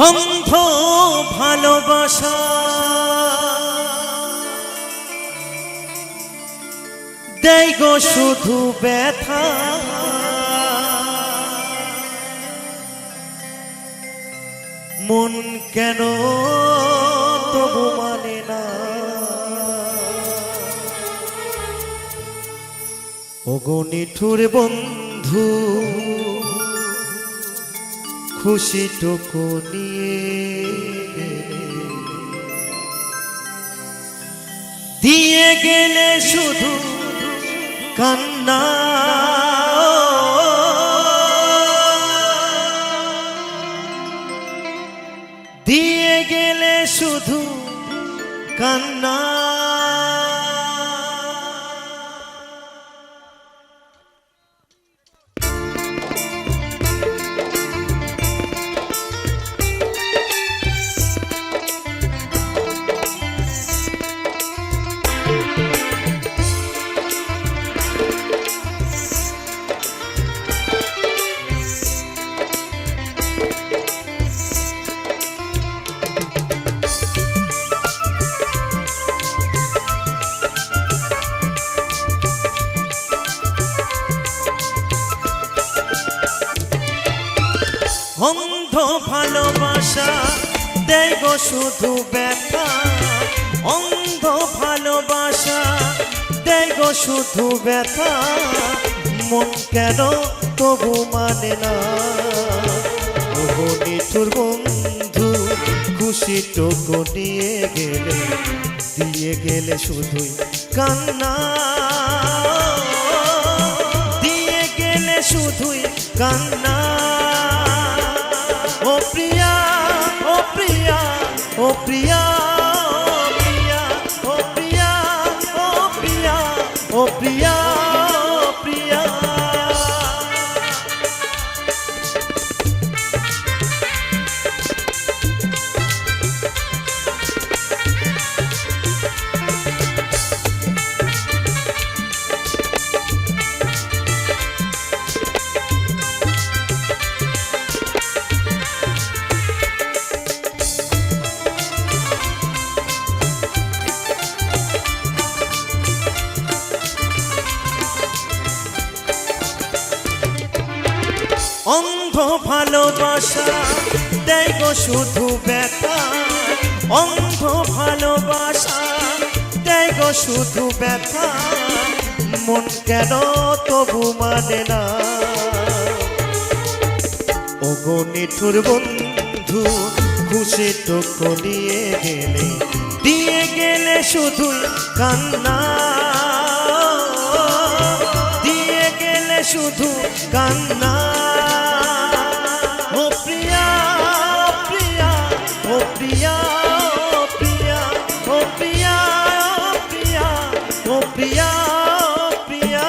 অন্ধ ভালোবাসা দেয় গো শুধু ব্যথা, মন কেন তবু মানে না। ওগো নিঠুর বন্ধু খুশিটুকু নিয়ে দিয়ে গেলে শুধু কান্না, দিয়ে গেলে শুধু কান্না। অন্ধ ভালোবাসা দেয় গো শুধু ব্যথা, অন্ধ ভালোবাসা দেয় গো শুধু ব্যথা, মন কেন তবু মানে না। ওগো নিঠুর বন্ধু খুশিটুকু নিয়ে গেলে দিয়ে গেলে শুধুই কান্না, দিয়ে গেলে শুধুই কান্না। ও প্রিয়া, ও প্রিয়া, ও প্রিয়া, প্রিয়া, ও প্রিয়া, ও প্রিয়া, ও প্রিয়া, প্রিয়া। অন্ধ ভালোবাসা দেয় গো শুধু ব্যথা, অন্ধ ভালোবাসা দেয় গো শুধু ব্যথা, মন কেন তবু মানে না। ওগো নিঠুর বন্ধু খুশিটুকু নিয়ে গেলে দিয়ে গেলে শুধু কান্না, দিয়ে গেলে শুধু কান্না। ও প্রিয়া, প্রিয়া, ও প্রিয়া, প্রিয়া, ও প্রিয়া, প্রিয়া, ও প্রিয়া, প্রিয়া।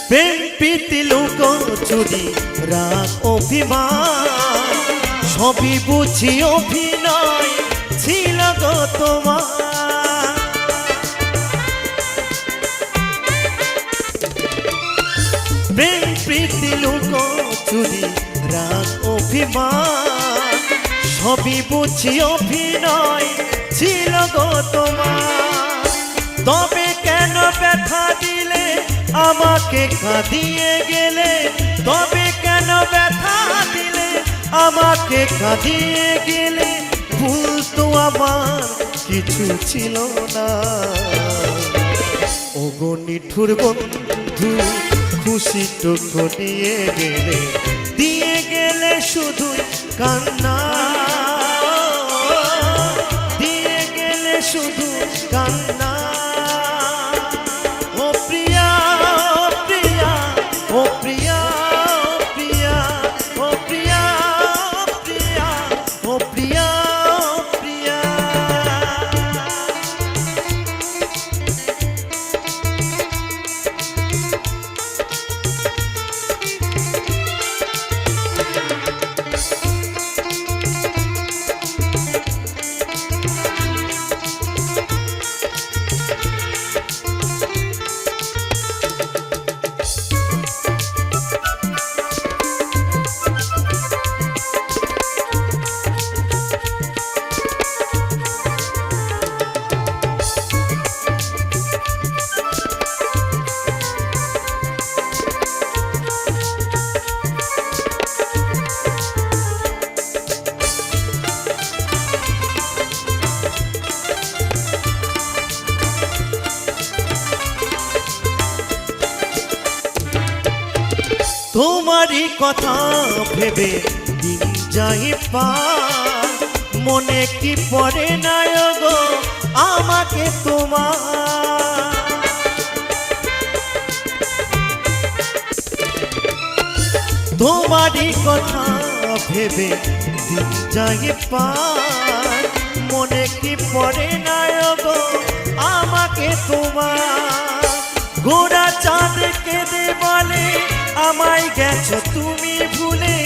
প্রেম প্রীতি লুকোচুরি রাগ অভিমান সবই বুঝি অভিনয় ছিল গো তোমার। প্রেম প্রীতি লুকোচুরি রাগ অভিমান সবই বুঝি অভিনয় ছিল গো তোমার। তবে কেন ব্যথা দিলে আমাকে কাঁদিয়ে গেলে, তবে কেন ব্যথা দিলে আমাকে কাঁদিয়ে গেলে, ভুল তো আমার কিছু ছিল না। ওগো নিঠুর বন্ধু খুশিটুকু নিয়ে গেলে দিয়ে গেলে শুধু কান্না, দিয়ে গেলে শুধু কান্না। ও প্রিয়া, প্রিয়া, ও প্রিয়া, প্রিয়া, ও প্রিয়া, প্রিয়া, তোমারই কথা ভেবে দিন যাই পার, মনে কি পড়ে না গো আমাকে তোমার। তোমারই কথা ভেবে দিন যাই পার, মনে কি পড়ে না গো আমাকে তোমার। গোরা চাঁদ কেঁদে বলে আমায় গেছো তুমি ভুলে,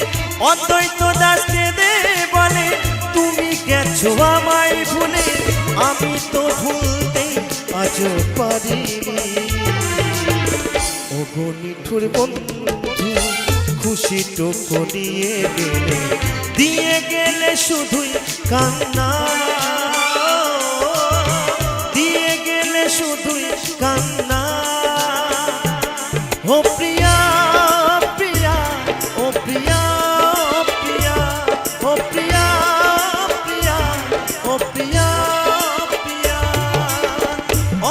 অদ্বৈত দাস কেঁদে বলে তুমি গেছো আমায় ভুলে, আমি তো ভুলতে আজও পারিনি। ওগো নিঠুর বন্ধু খুশিটুকু দিয়ে গেলে শুধুই কান্না, দিয়ে গেলে শুধুই কান্না। ও প্রিয়া প্রিয়া, ও প্রিয়া প্রিয়া, ও প্রিয়া প্রিয়া, ও প্রিয়া প্রিয়া।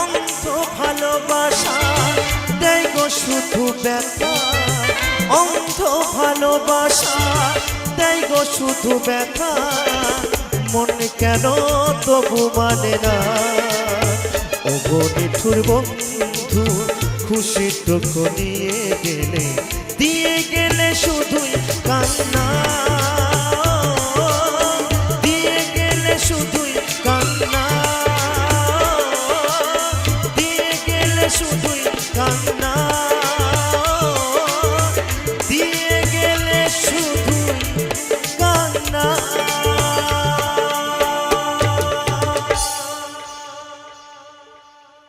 অন্ধ ভালোবাসা দেয় গো শুধু ব্যথা, অন্ধ ভালোবাসা দেয় গো শুধু ব্যথা, মন কেন তবু মানে না। ও গো নিঠুর বন্ধু খুশিটুকু দিয়ে গেলে শুধুই কান্না, দিয়ে গেলে শুধুই কান্না, দিয়ে গেলে শুধুই কান্না।